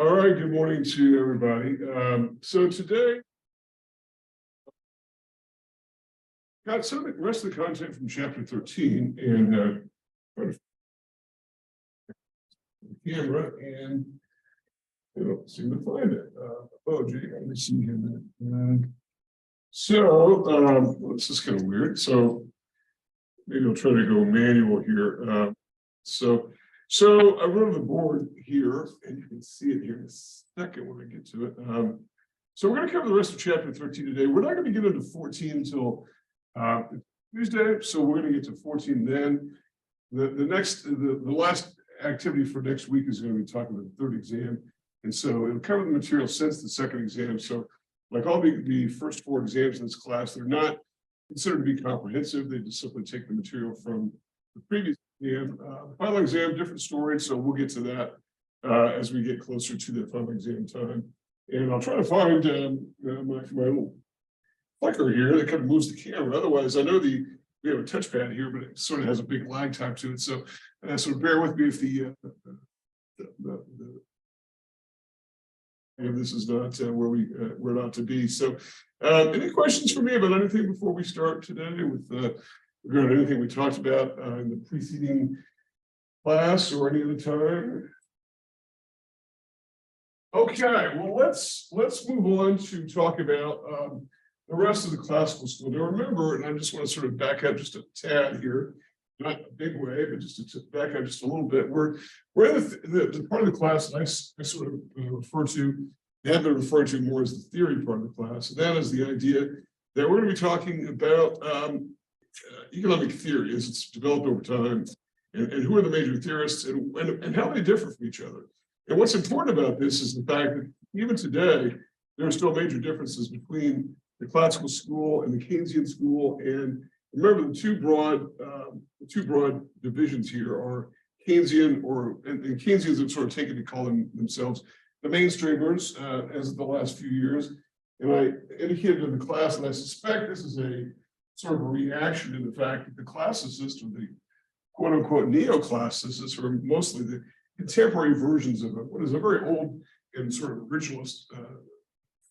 All right, good morning to everybody. So today, got some of the rest of the content from chapter 13 and the camera, and I don't seem to find it. Oh, gee, let me see here a minute. Well, this is kind of weird. So maybe I'll try to go manual here. So I wrote the board here, and you can see it here in a second when I get to it. So we're going to cover the rest of chapter 13 today. We're not going to get into 14 until Tuesday, so we're going to get to 14 then. The last activity for next week is going to be talking about the third exam, and so it'll cover the material since the second exam. So, like all the first four exams in this class, they're not considered to be comprehensive. They just simply take the material from the previous exam. The final exam, different story, so we'll get to that as we get closer to the final exam time. And I'll try to find my little clicker here that kind of moves the camera. Otherwise, I know we have a touchpad here, but it sort of has a big lag time to it. So bear with me if this is not where we're not to be. So any questions for me about anything before we start today with regarding anything we talked about in the preceding class or any other time? Okay, well, let's move on to talk about the rest of the classical school. Now remember, and I just want to sort of back up just a tad here, not a big way, but just to back up just a little bit. We're in the part of the class that I sort of refer to, have been referred to more as the theory part of the class. And that is the idea that we're going to be talking about economic theory as it's developed over time, and who are the major theorists and how they differ from each other. And what's important about this is the fact that even today, there are still major differences between the classical school and the Keynesian school. And remember, the two broad divisions here are Keynesian, and Keynesians have sort of taken to call themselves the mainstreamers as of the last few years. And I indicated in the class, and I suspect this is a sort of a reaction to the fact that the classicists, or the quote unquote neoclassicists, are mostly the contemporary versions of what is a very old and sort of originalist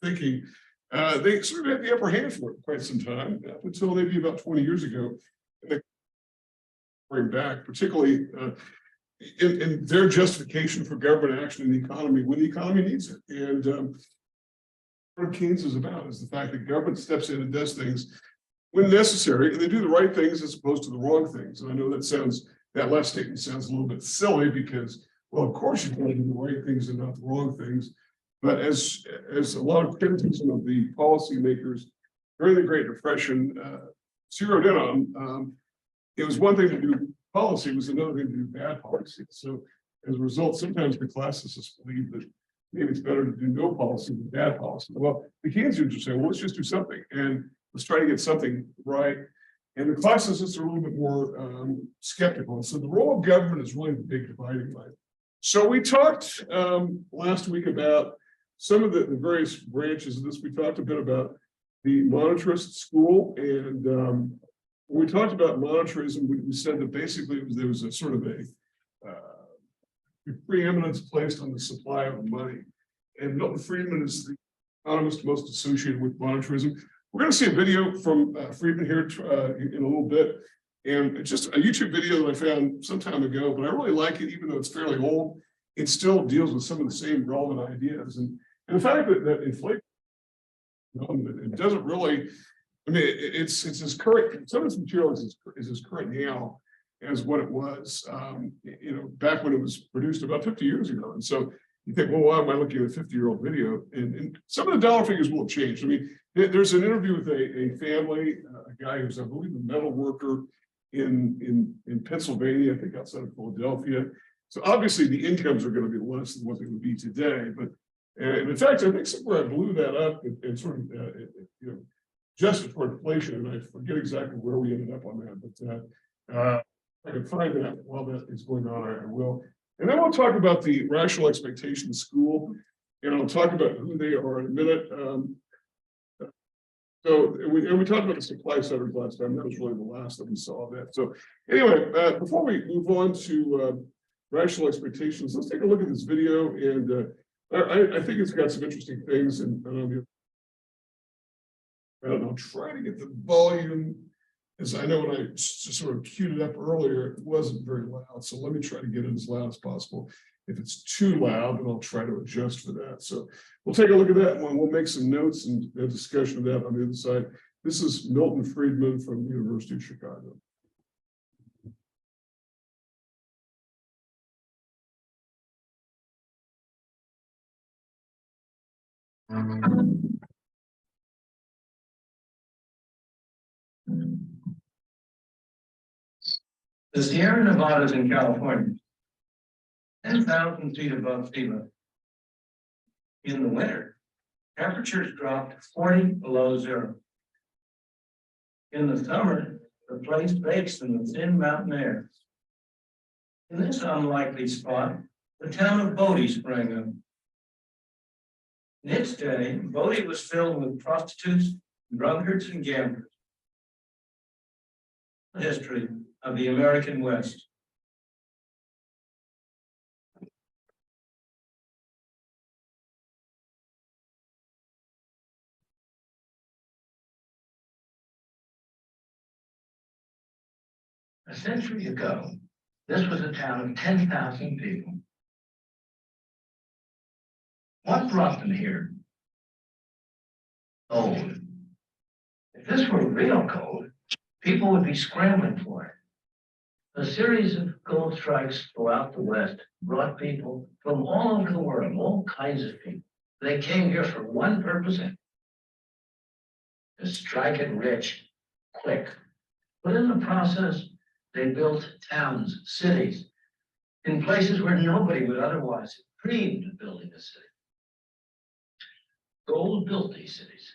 thinking. They sort of had the upper hand for it quite some time, up until maybe about 20 years ago. And they bring back, particularly in their justification for government action in the economy when the economy needs it. And what Keynes is about is the fact that government steps in and does things when necessary, and they do the right things as opposed to the wrong things. And I know that last statement sounds a little bit silly because, well, of course you want to do the right things and not the wrong things. But as a lot of criticism of the policymakers during the Great Depression zeroed in on, it was one thing to do policy, it was another thing to do bad policy. So as a result, sometimes the classicists believe that maybe it's better to do no policy than bad policy. Well, the Keynesians are saying, well, let's just do something and let's try to get something right. And the classicists are a little bit more skeptical. So the role of government is really the big dividing line. So we talked last week about some of the various branches of this. We talked a bit about the monetarist school, and when we talked about monetarism, we said that basically there was a sort of a preeminence placed on the supply of money. And Milton Friedman is the economist most associated with monetarism. We're going to see a video from Friedman here in a little bit, and it's just a YouTube video that I found some time ago, but I really like it, even though it's fairly old. It still deals with some of the same relevant ideas. And the fact that inflation, it doesn't really, I mean, it's as current, some of this material is as current now as what it was, back when it was produced about 50 years ago. And so you think, well, why am I looking at a 50-year-old video? And some of the dollar figures will have changed. I mean, there's an interview with a family, a guy who's, I believe, a metal worker in Pennsylvania, I think outside of Philadelphia. So obviously the incomes are going to be less than what they would be today. But in fact, I think somewhere I blew that up and sort of, adjusted for inflation, and I forget exactly where we ended up on that. But I can find that while that is going on, I will. And then we'll talk about the rational expectation school, and I'll talk about who they are in a minute. We talked about the supply centers last time. That was really the last that we saw of that. So anyway, before we move on to rational expectations, let's take a look at this video and I think it's got some interesting things, and I don't know, try to get the volume, as I know when I sort of queued it up earlier, it wasn't very loud. So let me try to get it as loud as possible. If it's too loud, then I'll try to adjust for that. So we'll take a look at that one. We'll make some notes and a discussion of that on the other side. This is Milton Friedman from the University of Chicago. The Sierra Nevadas in California, 10,000 feet above sea level. In the winter, temperatures dropped 40 below zero. In the summer, the place bakes in the thin mountain air. In this unlikely spot, the town of Bodie sprang up. In its day, Bodie was filled with prostitutes, drunkards, and gamblers. The history of the American West. A century ago, this was a town of 10,000 people. What brought them here? Gold. If this were real gold, people would be scrambling for it. A series of gold strikes throughout the West brought people from all over the world, all kinds of people. They came here for one purpose, to strike it rich, quick. But in the process, they built towns, cities, in places where nobody would otherwise have dreamed of building a city. Gold built these cities.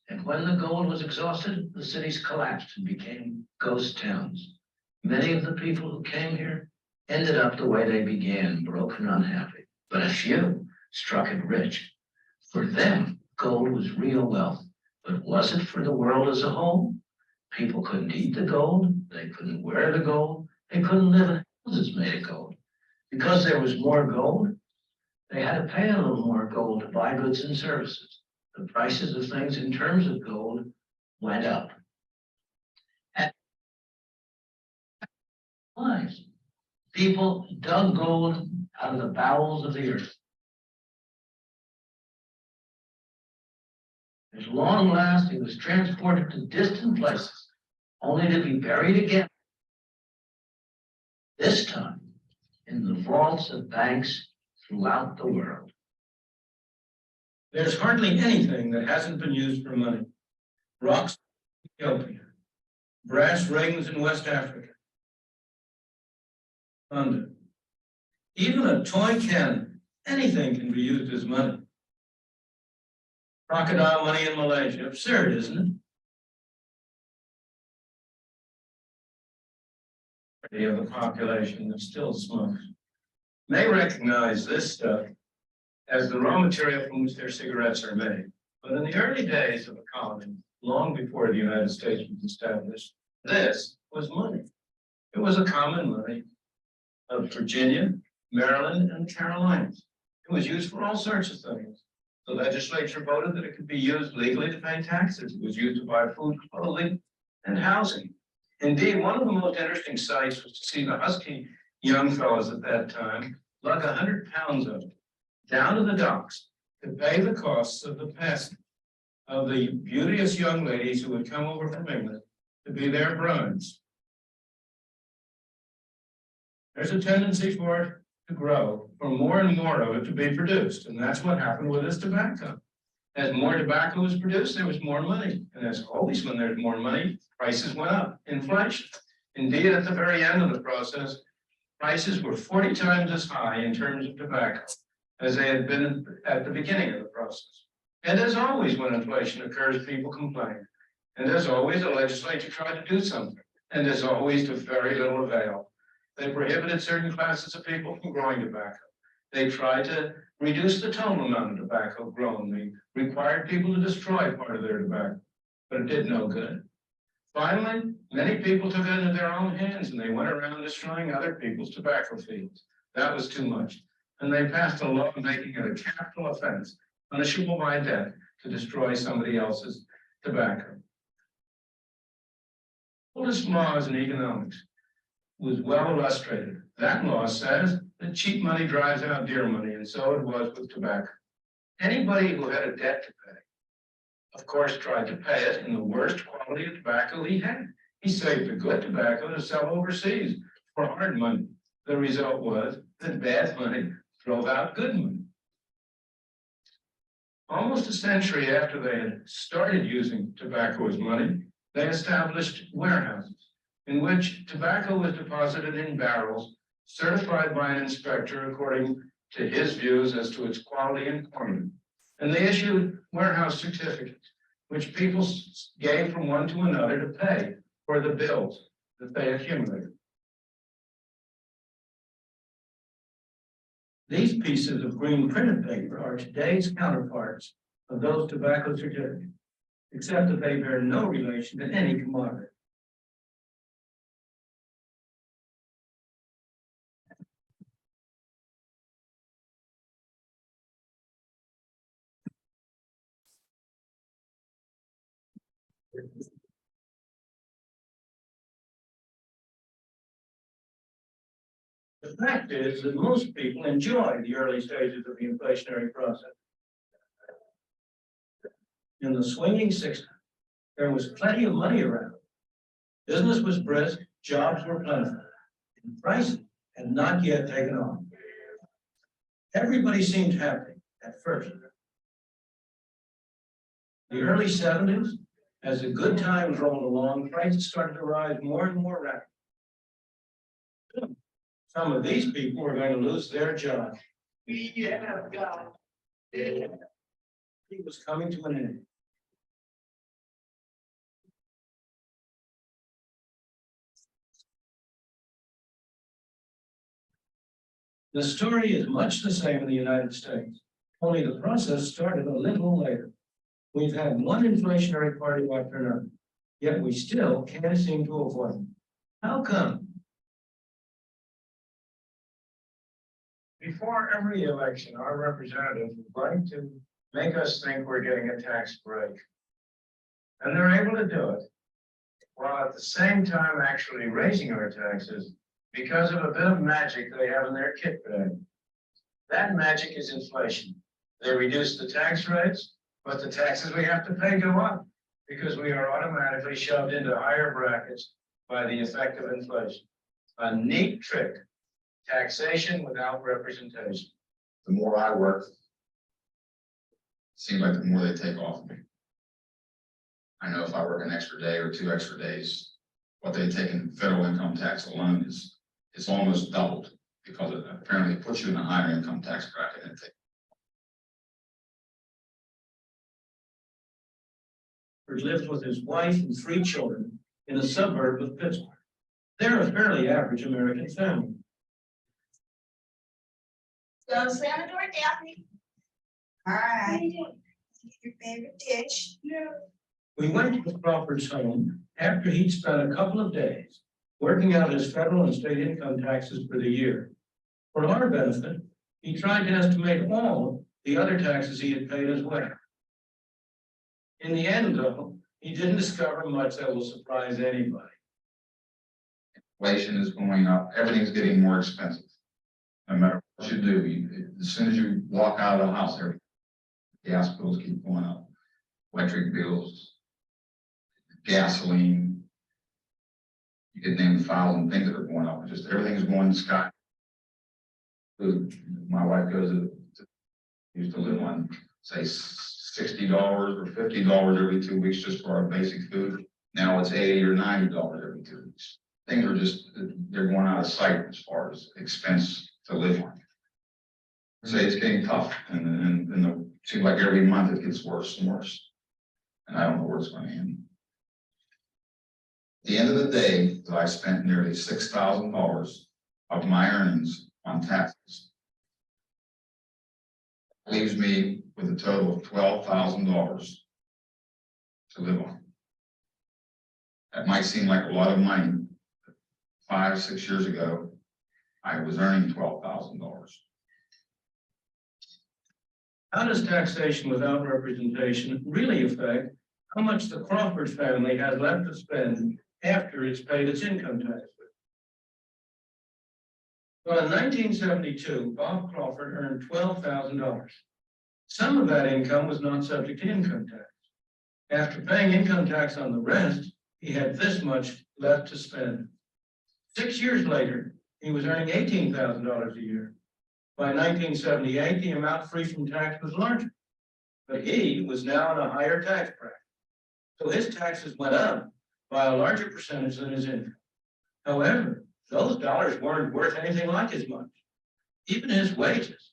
And when the gold was exhausted, the cities collapsed and became ghost towns. Many of the people who came here ended up the way they began, broken and unhappy. But a few struck it rich. For them, gold was real wealth. But was it for the world as a whole? People couldn't eat the gold. They couldn't wear the gold. They couldn't live in houses made of gold. Because there was more gold, they had to pay a little more gold to buy goods and services. The prices of things in terms of gold went up. People dug gold out of the bowels of the earth. At long last, it was transported to distant places, only to be buried again. This time, in the vaults of banks throughout the world. There's hardly anything that hasn't been used for money. Rocks in Ethiopia, brass rings in West Africa, London. Even a toy cannon, anything can be used as money. Crocodile money in Malaysia, absurd, isn't it? Of the population that still smokes may recognize this stuff as the raw material from which their cigarettes are made. But in the early days of the colony, long before the United States was established, this was money. It was a common money of Virginia, Maryland, and the Carolinas. It was used for all sorts of things. The legislature voted that it could be used legally to pay taxes. It was used to buy food, clothing, and housing. Indeed, one of the most interesting sights was to see the husky young fellows at that time lug 100 pounds of it down to the docks to pay the costs of the passing of the beauteous young ladies who would come over from England to be their brides. There's a tendency for it to grow, for more and more of it to be produced, and that's what happened with this tobacco. As more tobacco was produced, there was more money, and as always when there's more money, prices went up, inflation. Indeed, at the very end of the process, prices were 40 times as high in terms of tobacco as they had been at the beginning of the process. And as always, when inflation occurs, people complain. And as always, the legislature tried to do something. And as always, to very little avail. They prohibited certain classes of people from growing tobacco. They tried to reduce the total amount of tobacco grown. They required people to destroy part of their tobacco, but it did no good. Finally, many people took it into their own hands and they went around destroying other people's tobacco fields. That was too much. and they passed a law making it a capital offense, punishable by death, to destroy somebody else's tobacco. Oldest laws in economics was well illustrated. That law says that cheap money drives out dear money, and so it was with tobacco. Anybody who had a debt to pay, of course, tried to pay it in the worst quality of tobacco he had. He saved the good tobacco to sell overseas for hard money. The result was that bad money drove out good money. Almost a century after they had started using tobacco as money, they established warehouses in which tobacco was deposited in barrels, certified by an inspector according to his views as to its quality and quantity. And they issued warehouse certificates, which people gave from one to another to pay for the bills that they accumulated. These pieces of green printed paper are today's counterparts of those tobacco certificates, except that they bear no relation to any commodity. The fact is that most people enjoy the early stages of the inflationary process. In the swinging 60s, there was plenty of money around. Business was brisk, jobs were plentiful, and prices had not yet taken off. Everybody seemed happy at first. The early 70s, as the good times rolled along, prices started to rise more and more rapidly. Some of these people were going to lose their jobs. Yeah, God. It was coming to an end. The story is much the same in the United States, only the process started a little later. We've had one inflationary party after another, yet we still can't seem to avoid it. How come? Before every election, our representatives would like to make us think we're getting a tax break. And they're able to do it, while at the same time actually raising our taxes because of a bit of magic they have in their kit bag. That magic is inflation. They reduce the tax rates, but the taxes we have to pay go up because we are automatically shoved into higher brackets by the effect of inflation. A neat trick. Taxation without representation. The more I work, it seems like the more they take off me. I know if I work an extra day or 2 extra days, what they take in federal income tax alone is it's almost doubled because it apparently puts you in a higher income tax bracket and Lives with his wife and 3 children in a suburb of Pittsburgh. They're a fairly average American family. Go slam the door, Daphne. All right. Your favorite dish. Yeah. We went to Crawford's home after he'd spent a couple of days working out his federal and state income taxes for the year. For our benefit, he tried to estimate all the other taxes he had paid as well. In the end, though, he didn't discover much that will surprise anybody. inflation is going up, everything's getting more expensive. No matter what you do, as soon as you walk out of the house, gas bills keep going up, electric bills, gasoline. You could name 1,000 things that are going up. Just everything is going sky. My wife used to live on, say, $60 or $50 every 2 weeks just for our basic food. Now it's $80 or $90 every 2 weeks. Things are just, they're going out of sight as far as expense to live on. So it's getting tough, and it seems like every month it gets worse and worse. And I don't know where it's going to end. At the end of the day, I spent nearly $6,000 of my earnings on taxes. Leaves me with a total of $12,000 to live on. That might seem like a lot of money. 5 or 6 years ago, I was earning $12,000. How does taxation without representation really affect how much the Crawford family has left to spend after it's paid its income tax? Well, in 1972, Bob Crawford earned $12,000. Some of that income was not subject to income tax. After paying income tax on the rest, he had this much left to spend. 6 years later, he was earning $18,000 a year. By 1978, the amount free from tax was larger, but he was now in a higher tax bracket. So his taxes went up by a larger percentage than his income. However, those dollars weren't worth anything like as much. Even his wages,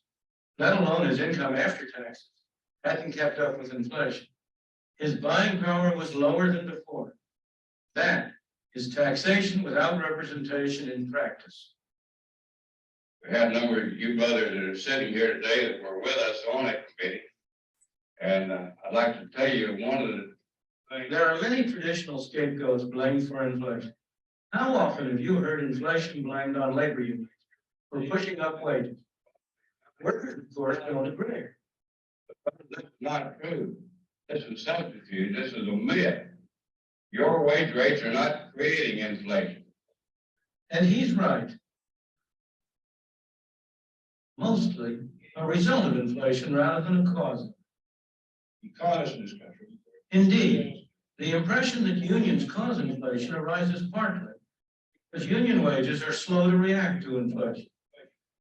let alone his income after taxes, hadn't kept up with inflation. His buying power was lower than before. That is taxation without representation in practice. We have a number of you brothers that are sitting here today that were with us on that committee. And I'd like to tell you one of the things. There are many traditional scapegoats blamed for inflation. How often have you heard inflation blamed on labor unions for pushing up wages? Workers, of course, don't agree. That's not true. This is substitute. This is a myth. Your wage rates are not creating inflation. And he's right. Mostly a result of inflation rather than a cause of it. Because in this country. Indeed, the impression that unions cause inflation arises partly because union wages are slow to react to inflation.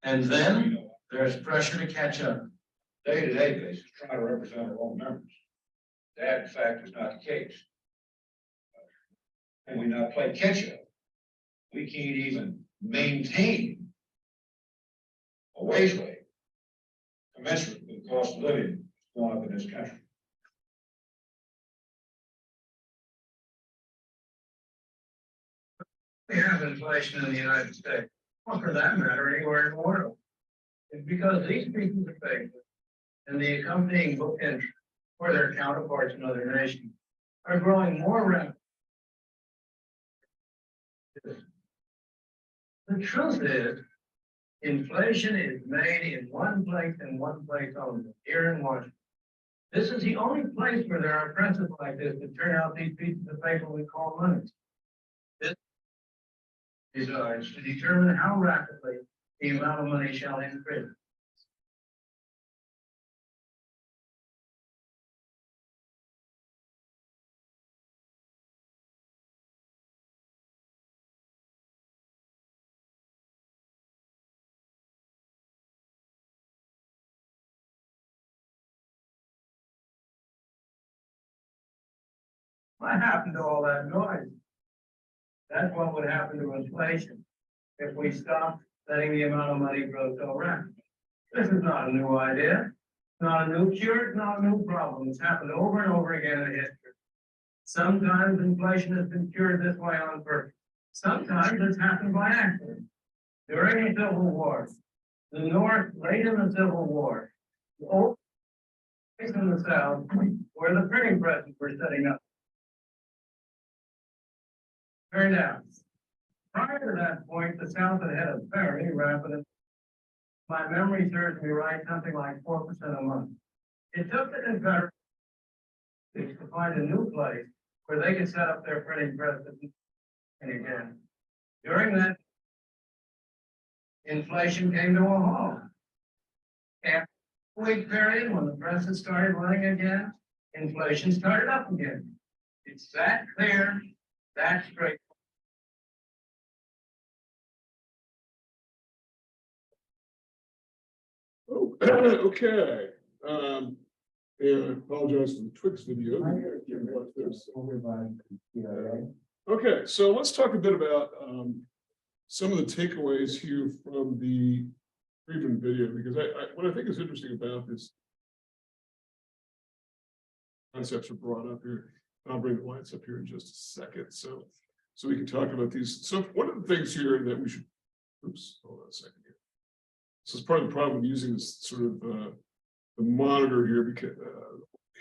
And then there's pressure to catch up. Day-to-day basis, trying to represent our own members. That, in fact, is not the case. And we not play catch-up. We can't even maintain a wage rate commensurate with the cost of living going up in this country. We have inflation in the United States, or for that matter, anywhere in the world. It's because these pieces of paper and the accompanying book entry for their counterparts in other nations are growing more rapidly. The truth is, inflation is made in one place and one place only, here in Washington. This is the only place where there are presses like this that turn out these pieces of paper we call money. This decides to determine how rapidly the amount of money shall increase. What happened to all that noise? That's what would happen to inflation if we stopped letting the amount of money grow so rapidly. This is not a new idea. It's not a new cure. It's not a new problem. It's happened over and over again in history. Sometimes inflation has been cured this way on purpose. Sometimes it's happened by accident. During the Civil War, the North, late in the Civil War, the old place in the South, where the printing presses were setting up, turned out, prior to that point, the South had had a very rapid, my memory serves me right, something like 4% a month. It took the Confederates to find a new place where they could set up their printing presses. And again, during that, inflation came to a halt. After a week period, when the presses started running again, inflation started up again. It's that clear, that straight. Oh, okay. And I apologize for the Twix video. Okay, so let's talk a bit about some of the takeaways here from the Friedman video, because what I think is interesting about this concepts are brought up here. I'll bring the lights up here in just a second, so we can talk about these. So one of the things here that we should, oops, hold on a second here. This is part of the problem of using this sort of the monitor here, because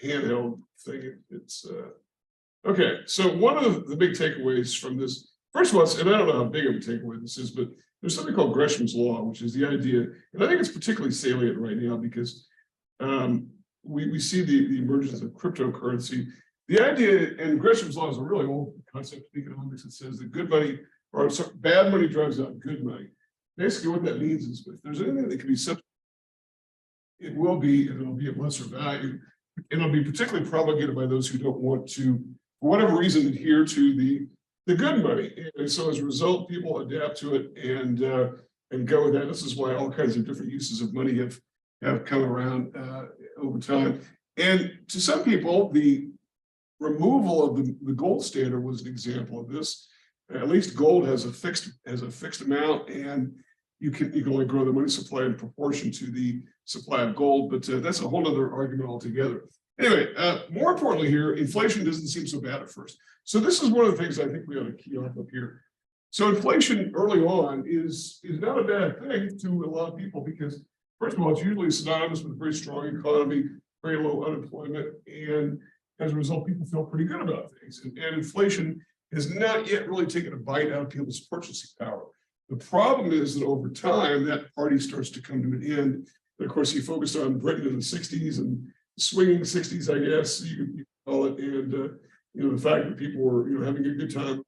handheld thing. It's okay. So one of the big takeaways from this, first of all, and I don't know how big of a takeaway this is, but there's something called Gresham's law, which is the idea, and I think it's particularly salient right now because we see the emergence of cryptocurrency. The idea, and Gresham's law is a really old concept of economics that says that good money or bad money drives out good money. Basically, what that means is if there's anything that can be substituted, it will be, and it'll be of lesser value. And it'll be particularly propagated by those who don't want to, for whatever reason, adhere to the good money. And so as a result, people adapt to it and go with that. This is why all kinds of different uses of money have come around over time. And to some people, the removal of the gold standard was an example of this. At least gold has a fixed amount, and you can only grow the money supply in proportion to the supply of gold, but that's a whole other argument altogether. Anyway, more importantly here, inflation doesn't seem so bad at first. So this is one of the things I think we ought to key off up here. So inflation early on is not a bad thing to a lot of people because, first of all, it's usually synonymous with a very strong economy, very low unemployment, and as a result, people feel pretty good about things. And inflation has not yet really taken a bite out of people's purchasing power. The problem is that over time, that party starts to come to an end. And of course, he focused on Britain in the 60s and swinging 60s, I guess you could call it. And the fact that people were having a good time.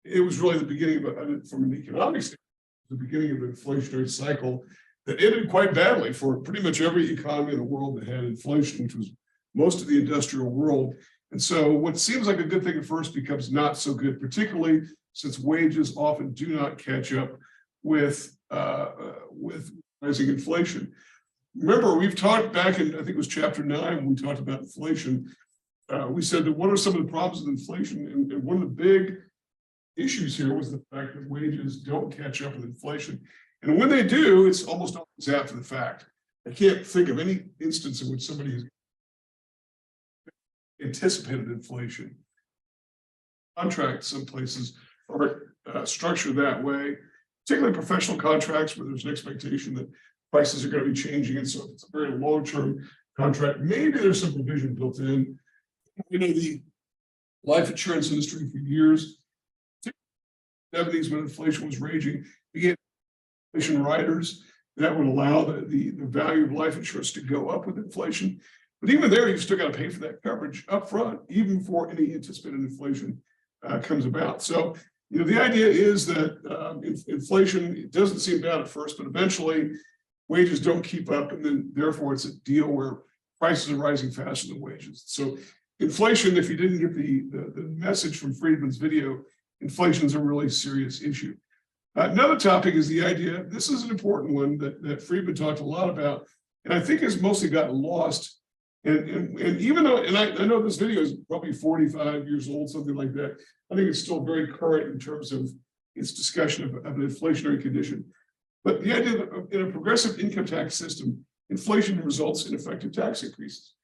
It was really the beginning of, from an economic standpoint, the beginning of an inflationary cycle that ended quite badly for pretty much every economy in the world that had inflation, which was most of the industrial world. And so what seems like a good thing at first becomes not so good, particularly since wages often do not catch up with rising inflation. Remember, we've talked back in, I think it was chapter 9, when we talked about inflation. We said that what are some of the problems with inflation? And one of the big issues here was the fact that wages don't catch up with inflation. And when they do, it's almost always after the fact. I can't think of any instance in which somebody has anticipated inflation. Contracts, some places are structured that way, particularly professional contracts where there's an expectation that prices are going to be changing. And so if it's a very long-term contract, maybe there's some provision built in. The life insurance industry for years, 70s when inflation was raging, began inflation riders that would allow the value of life insurance to go up with inflation. But even there, you still got to pay for that coverage up front, even before any anticipated inflation comes about. So, the idea is that inflation, it doesn't seem bad at first, but eventually wages don't keep up. And then therefore it's a deal where prices are rising faster than wages. So inflation, if you didn't get the message from Friedman's video, inflation is a really serious issue. Another topic is the idea, this is an important one that Friedman talked a lot about, and I think has mostly gotten lost. And even though, and I know this video is probably 45 years old, something like that, I think it's still very current in terms of its discussion of an inflationary condition. But the idea that in a progressive income tax system, inflation results in effective tax increases.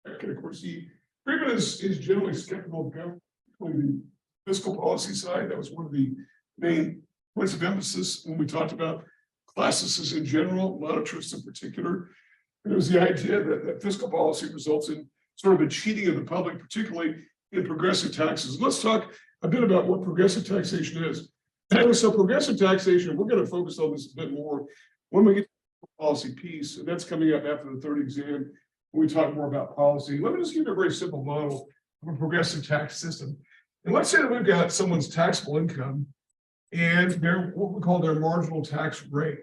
And of course, Friedman is generally skeptical of government, the fiscal policy side. That was one of the main points of emphasis when we talked about classicists in general, monetarists in particular. It was the idea that fiscal policy results in sort of a cheating of the public, particularly in progressive taxes. And let's talk a bit about what progressive taxation is. So progressive taxation, we're going to focus on this a bit more when we get to the policy piece, and that's coming up after the third exam when we talk more about policy. Let me just give you a very simple model of a progressive tax system. And let's say that we've got someone's taxable income and their what we call their marginal tax rate.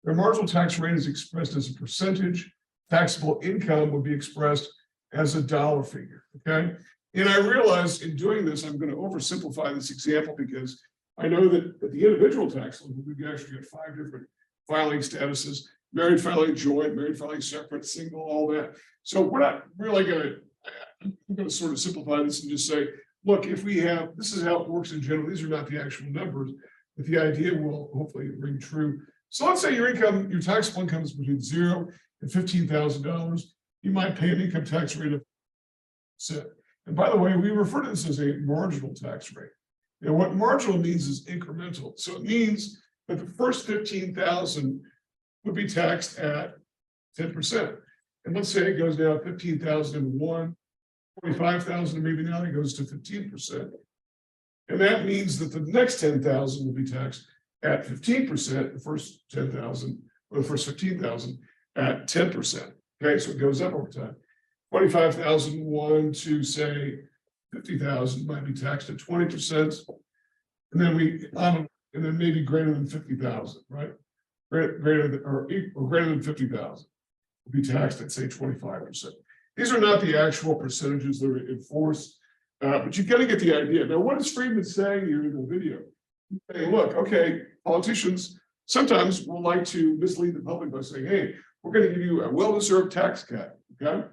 Their marginal tax rate is expressed as a percentage. Taxable income would be expressed as a dollar figure, okay? And I realize in doing this, I'm going to oversimplify this example because I know that at the individual tax level, we've actually got 5 different filing statuses: married filing joint, married filing separate, single, all that. So we're not really I'm going to sort of simplify this and just say, look, if we have, this is how it works in general. These are not the actual numbers, but the idea will hopefully ring true. So let's say your income, your taxable income is between $0 and $15,000. You might pay an income tax rate of 7%. And by the way, we refer to this as a marginal tax rate. And what marginal means is incremental. So it means that the first $15,000 would be taxed at 10%. And let's say it goes down 15,001, 25,000, and maybe now it goes to 15%. And that means that the next 10,000 will be taxed at 15%, the first 10,000 or the first 15,000. at 10%. Okay, so it goes up over time. 25,001 to say 50,000 might be taxed at 20%. And then and then maybe greater than 50,000, right? Greater than or greater than 50,000 will be taxed at say 25%. These are not the actual percentages that are in force, but you got to get the idea. Now, what is Friedman saying here in the video? Hey, look, okay, politicians sometimes will like to mislead the public by saying, hey, we're going to give you a well-deserved tax cut, okay?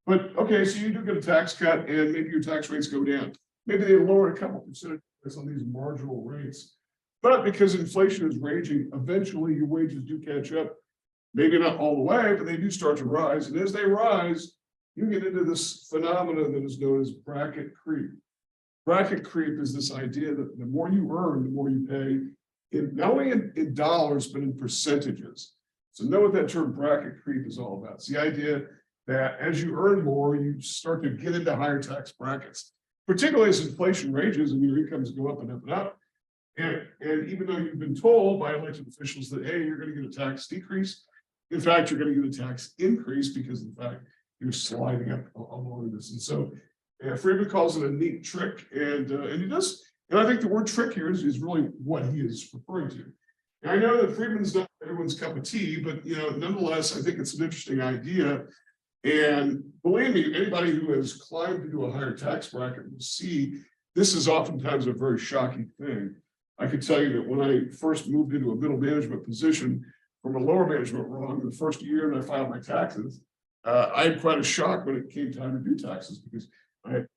But, okay, so you do get a tax cut and maybe your tax rates go down. Maybe they lower a couple percentage points on these marginal rates. But because inflation is raging, eventually your wages do catch up. Maybe not all the way, but they do start to rise. And as they rise, you get into this phenomenon that is known as bracket creep. Bracket creep is this idea that the more you earn, the more you pay, not only in dollars, but in percentages. So know what that term bracket creep is all about. It's the idea that as you earn more, you start to get into higher tax brackets, particularly as inflation rages and your incomes go up and up and up. And even though you've been told by elected officials that, hey, you're going to get a tax decrease, in fact, you're going to get a tax increase because of the fact you're sliding up along this. And so Friedman calls it a neat trick. And he does. And I think the word trick here is really what he is referring to. And I know that Friedman's not everyone's cup of tea, but nonetheless, I think it's an interesting idea. And believe me, anybody who has climbed into a higher tax bracket will see this is oftentimes a very shocking thing. I can tell you that when I first moved into a middle management position from a lower management rung, the first year that I filed my taxes, I had quite a shock when it came time to do taxes because I had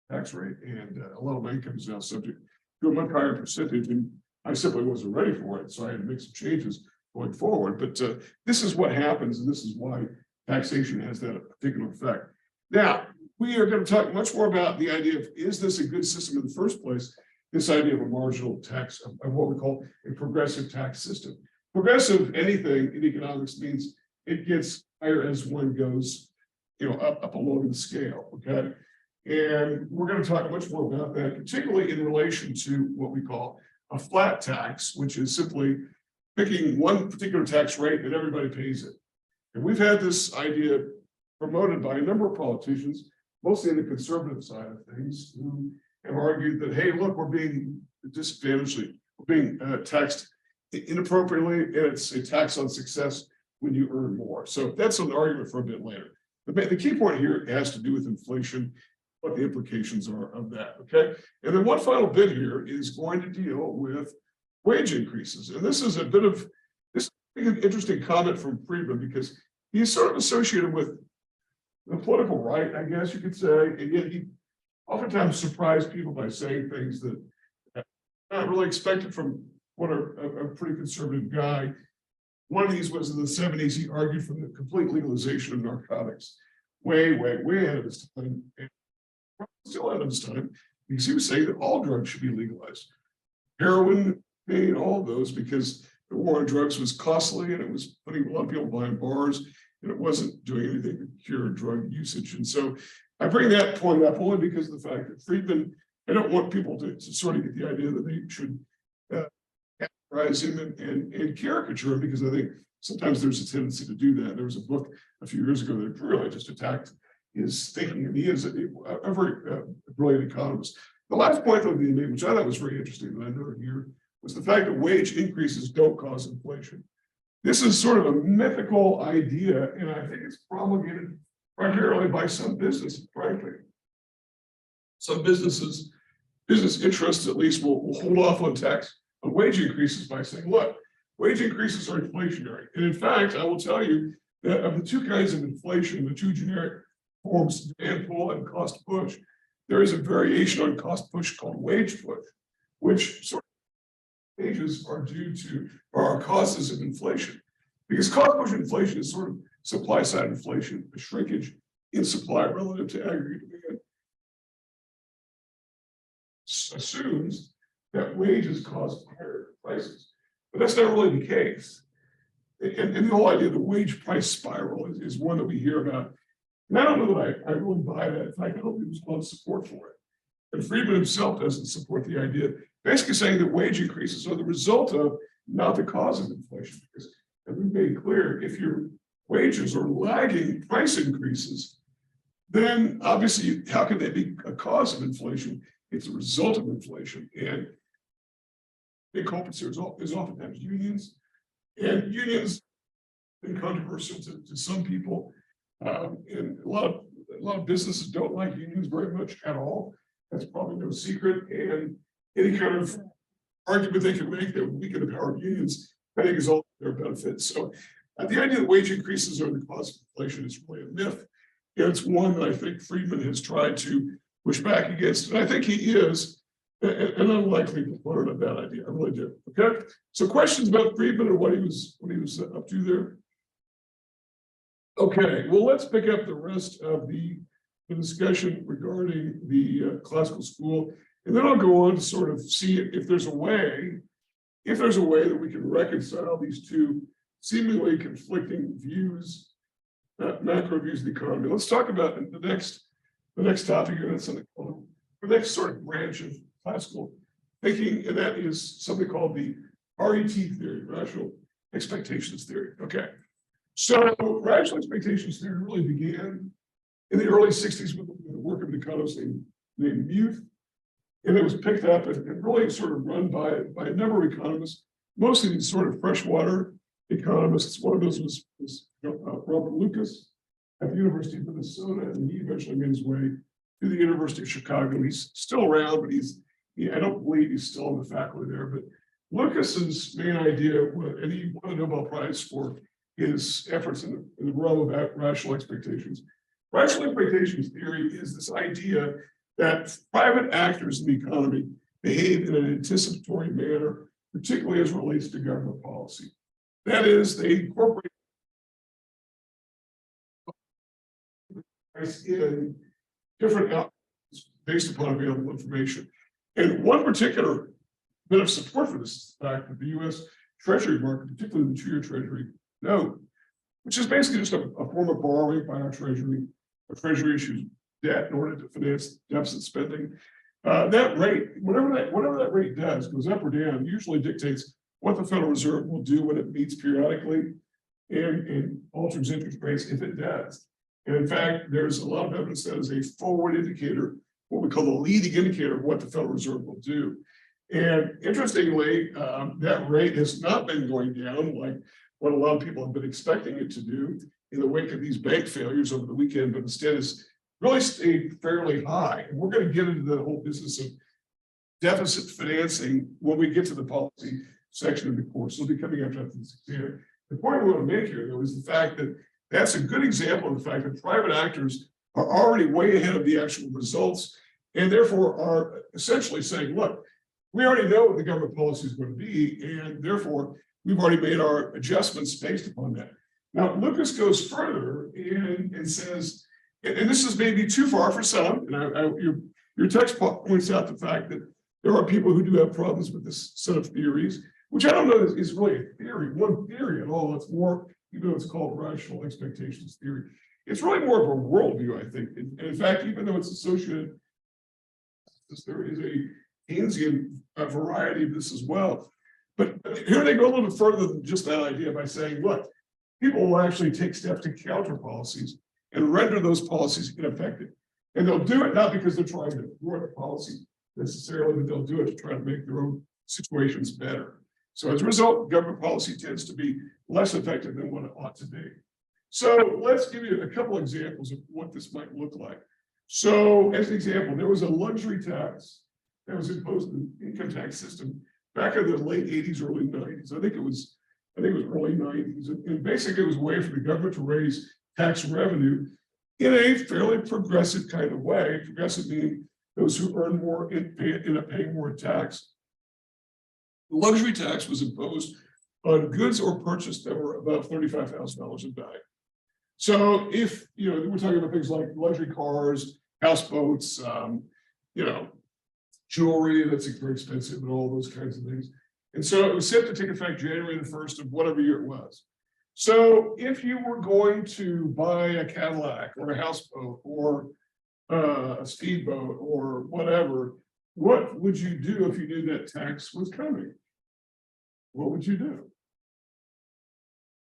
a tax rate and a lot of my income is now subject to a much higher percentage, and I simply wasn't ready for it. So I had to make some changes going forward. But this is what happens, and this is why taxation has that particular effect. Now, we are going to talk much more about the idea of, is this a good system in the first place? This idea of a marginal tax, of what we call a progressive tax system. Progressive anything in economics means it gets higher as one goes, up along the scale, okay? And we're going to talk much more about that, particularly in relation to what we call a flat tax, which is simply picking one particular tax rate and everybody pays it. And we've had this idea promoted by a number of politicians, mostly on the conservative side of things, who have argued that, hey, look, we're being disadvantaged, we're being taxed inappropriately, and it's a tax on success when you earn more. So that's an argument for a bit later. The key point here has to do with inflation, what the implications are of that, okay? And then one final bit here is going to deal with wage increases. And this is an interesting comment from Friedman because he's sort of associated with the political right, I guess you could say, and yet he oftentimes surprised people by saying things that are not really expected from what a pretty conservative guy. One of these was in the 70s, he argued for the complete legalization of narcotics, way ahead of his time, and still ahead of his time, because he was saying that all drugs should be legalized. Heroin, pain, all of those, because the war on drugs was costly and it was putting a lot of people behind bars and it wasn't doing anything to cure drug usage. And so I bring that point up only because of the fact that Friedman, I don't want people to sort of get the idea that they should categorize him and caricature him, because I think sometimes there's a tendency to do that. There was a book a few years ago that really just attacked his thinking, and he is a very brilliant economist. The last point that he made, which I thought was very interesting that I noted here, was the fact that wage increases don't cause inflation. This is sort of a mythical idea, and I think it's promulgated primarily by some businesses, frankly. Some business interests at least will hold off on wage increases by saying, look, wage increases are inflationary. And in fact, I will tell you that of the two kinds of inflation, the two generic forms, demand pull and cost push, there is a variation on cost push called wage push, which sort of wages are due to our causes of inflation. Because cost push inflation is sort of supply side inflation, a shrinkage in supply relative to aggregate demand. Assumes that wages cause higher prices, but that's not really the case. And the whole idea of the wage price spiral is one that we hear about. And I don't know that I really buy that. In fact, I don't think there's a lot of support for it. And Friedman himself doesn't support the idea, basically saying that wage increases are the result of, not the cause of inflation. Because as we made clear, if your wages or lagging price increases, then obviously, how can they be a cause of inflation? It's a result of inflation. And big culprits here is oftentimes unions. And unions been controversial to some people. And a lot of businesses don't like unions very much at all. That's probably no secret. And any kind of argument they can make that would weaken the power of unions, I think is all their benefit. So the idea that wage increases are the cause of inflation is really a myth. And it's one that I think Friedman has tried to push back against. And I think he is an unlikely proponent of that idea. I really do. Okay. So questions about Friedman or what he was up to there? Okay, well, let's pick up the rest of the discussion regarding the classical school, and then I'll go on to sort of see if there's a way that we can reconcile these two seemingly conflicting views, macro views of the economy. Let's talk about the next topic here. That's something called the next sort of branch of classical thinking, and that is something called the RET theory, rational expectations theory. Okay. So rational expectations theory really began in the early 60s with the work of an economist named Muth. And it was picked up and really sort of run by a number of economists, mostly these sort of freshwater economists. One of those was Robert Lucas at the University of Minnesota, and he eventually made his way to the University of Chicago. He's still around, but I don't believe he's still in the faculty there. But Lucas's main idea, and he won a Nobel Prize for his efforts in the realm of rational expectations. Rational expectations theory is this idea that private actors in the economy behave in an anticipatory manner, particularly as it relates to government policy. That is, they incorporate in different outcomes based upon available information. And one particular bit of support for this is the fact that the US Treasury market, particularly the 2-year Treasury note, which is basically just a form of borrowing by our Treasury. Our Treasury issues debt in order to finance deficit spending. That rate, whatever that rate does, goes up or down, usually dictates what the Federal Reserve will do when it meets periodically and alters interest rates if it does. And in fact, there's a lot of evidence that is a forward indicator, what we call the leading indicator of what the Federal Reserve will do. And interestingly, that rate has not been going down like what a lot of people have been expecting it to do in the wake of these bank failures over the weekend, but instead has really stayed fairly high. And we're going to get into the whole business of deficit financing when we get to the policy section of the course. It'll be coming after this exam. The point we want to make here, though, is the fact that that's a good example of the fact that private actors are already way ahead of the actual results and therefore are essentially saying, look, we already know what the government policy is going to be, and therefore we've already made our adjustments based upon that. Now, Lucas goes further and says, and this is maybe too far for some, and your text points out the fact that there are people who do have problems with this set of theories, which I don't know is really a theory, one theory at all. It's more, even though it's called rational expectations theory, it's really more of a worldview, I think. And in fact, even though it's associated, there is a Keynesian variety of this as well. But here they go a little bit further than just that idea by saying, look, people will actually take steps to counter policies and render those policies ineffective. And they'll do it not because they're trying to thwart the policy necessarily, but they'll do it to try to make their own situations better. So as a result, government policy tends to be less effective than what it ought to be. So let's give you a couple examples of what this might look like. So as an example, there was a luxury tax that was imposed in the income tax system back in the late 80s, early 90s. I think it was early 90s. And basically it was a way for the government to raise tax revenue in a fairly progressive kind of way. Progressive meaning those who earn more end up paying more tax. The luxury tax was imposed on goods or purchased that were above $35,000 in value. So if, we're talking about things like luxury cars, houseboats, jewelry that's very expensive and all those kinds of things. And so it was set to take effect January the 1st of whatever year it was. So if you were going to buy a Cadillac or a houseboat or a speedboat or whatever, what would you do if you knew that tax was coming? What would you do?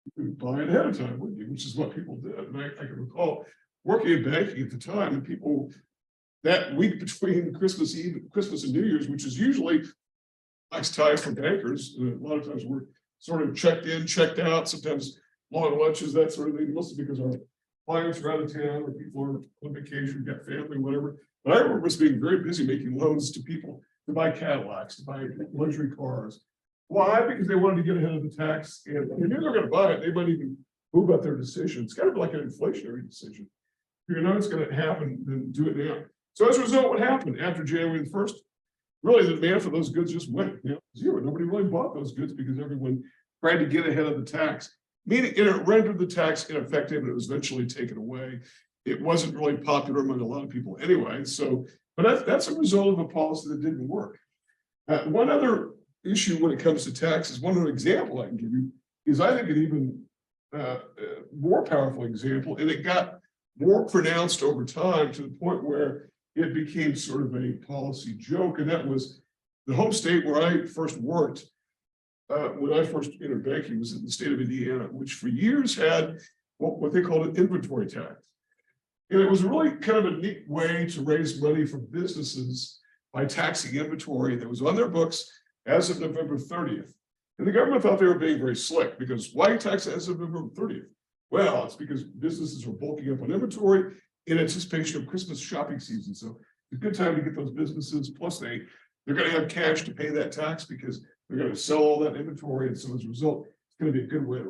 You could buy it ahead of time, wouldn't you? Which is what people did. And I can recall working in banking at the time, and people that week between Christmas Eve, Christmas and New Year's, which is usually nice time for bankers. A lot of times we're sort of checked in, checked out, sometimes long lunches, that sort of thing, mostly because our clients are out of town or people are on vacation, got family, whatever. But I remember us being very busy making loans to people to buy Cadillacs, to buy luxury cars. Why? Because they wanted to get ahead of the tax, and if they knew they were going to buy it, they might even move up their decision. It's kind of like an inflationary decision. If you know it's going to happen, then do it now. So as a result, what happened after January the 1st? Really, the demand for those goods just went zero. Nobody really bought those goods because everyone tried to get ahead of the tax. Meaning it rendered the tax ineffective, and it was eventually taken away. It wasn't really popular among a lot of people anyway. So, but that's a result of a policy that didn't work. One other issue when it comes to taxes, one other example I can give you is I think an even more powerful example, and it got more pronounced over time to the point where it became sort of a policy joke, and that was the home state where I first worked. When I first entered banking was in the state of Indiana, which for years had what they called an inventory tax. And it was really kind of a neat way to raise money from businesses by taxing inventory that was on their books as of November 30th. And the government thought they were being very slick, because why tax as of November 30th? Well, it's because businesses are bulking up on inventory in anticipation of Christmas shopping season. So it's a good time to get those businesses, plus they're going to have cash to pay that tax because they're going to sell all that inventory. And so as a result, it's going to be a good way to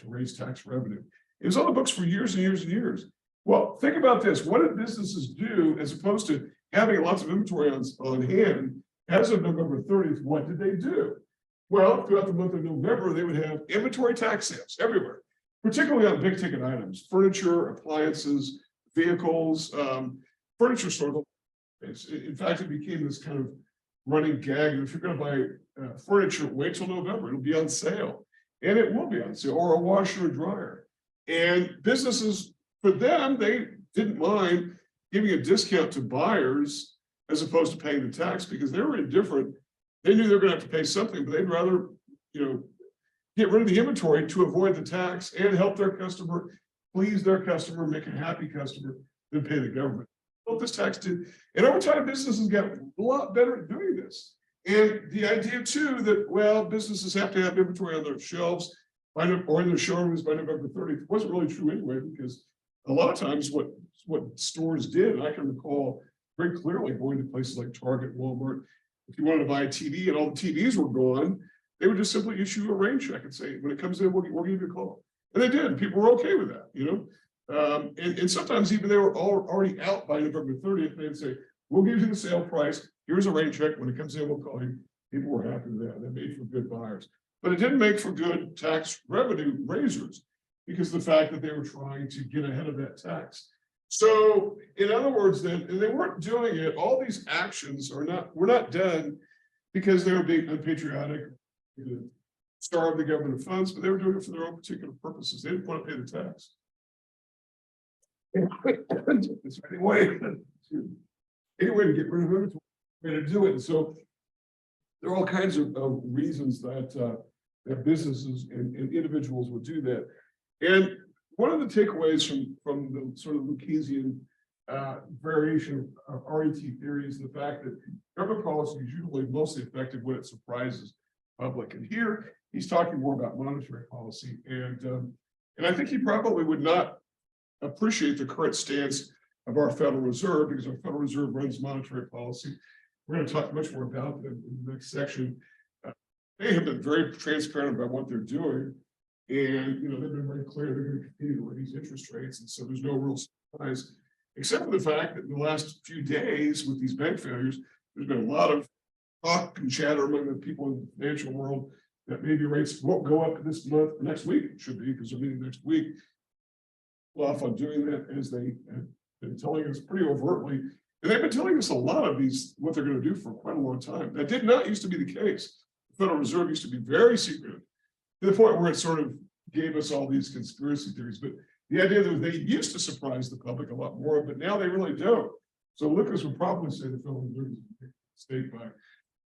raise tax revenue. It was on the books for years and years and years. Well, think about this. What did businesses do as opposed to having lots of inventory on hand as of November 30th? What did they do? Well, throughout the month of November, they would have inventory tax sales everywhere, particularly on big ticket items, furniture, appliances, vehicles, furniture sort of. In fact, it became this kind of running gag. If you're going to buy furniture, wait till November, it'll be on sale. And it will be on sale, or a washer or dryer. And businesses, for them, they didn't mind giving a discount to buyers as opposed to paying the tax, because they were indifferent. They knew they were going to have to pay something, but they'd rather, get rid of the inventory to avoid the tax and help their customer, please their customer, make a happy customer, than pay the government. What this tax did, and over time, businesses got a lot better at doing this. And the idea too that, well, businesses have to have inventory on their shelves or in their showrooms by November 30th wasn't really true anyway, because a lot of times what stores did, and I can recall very clearly going to places like Target, Walmart, if you wanted to buy a TV and all the TVs were gone, they would just simply issue a rain check and say, when it comes in, we'll give you a call. And they did. People were okay with that, and sometimes even they were already out by November 30th. They'd say, we'll give you the sale price. Here's a rain check. When it comes in, we'll call you. People were happy with that. That made for good buyers. But it didn't make for good tax revenue raisers, because of the fact that they were trying to get ahead of that tax. So in other words, then, and they weren't doing it, all these actions were not done because they were being unpatriotic, to starve the government of funds, but they were doing it for their own particular purposes. They didn't want to pay the tax. It's any way to get rid of it, way to do it. And so there are all kinds of reasons that businesses and individuals would do that. And one of the takeaways from the sort of Lucasian variation of RET theory is the fact that government policy is usually mostly effective when it surprises public. And here he's talking more about monetary policy. And I think he probably would not appreciate the current stance of our Federal Reserve, because our Federal Reserve runs monetary policy. We're going to talk much more about them in the next section. They have been very transparent about what they're doing. And, they've been very clear they're going to continue to raise interest rates. And so there's no real surprise, except for the fact that in the last few days with these bank failures, there's been a lot of talk and chatter among the people in the financial world that maybe rates won't go up this month, next week. It should be, because they're meeting next week. Off on doing that, as they have been telling us pretty overtly. And they've been telling us a lot of what they're going to do for quite a long time. That did not used to be the case. The Federal Reserve used to be very secretive, to the point where it sort of gave us all these conspiracy theories. But the idea that they used to surprise the public a lot more, but now they really don't. So Lucas would probably say the Federal Reserve is a mistake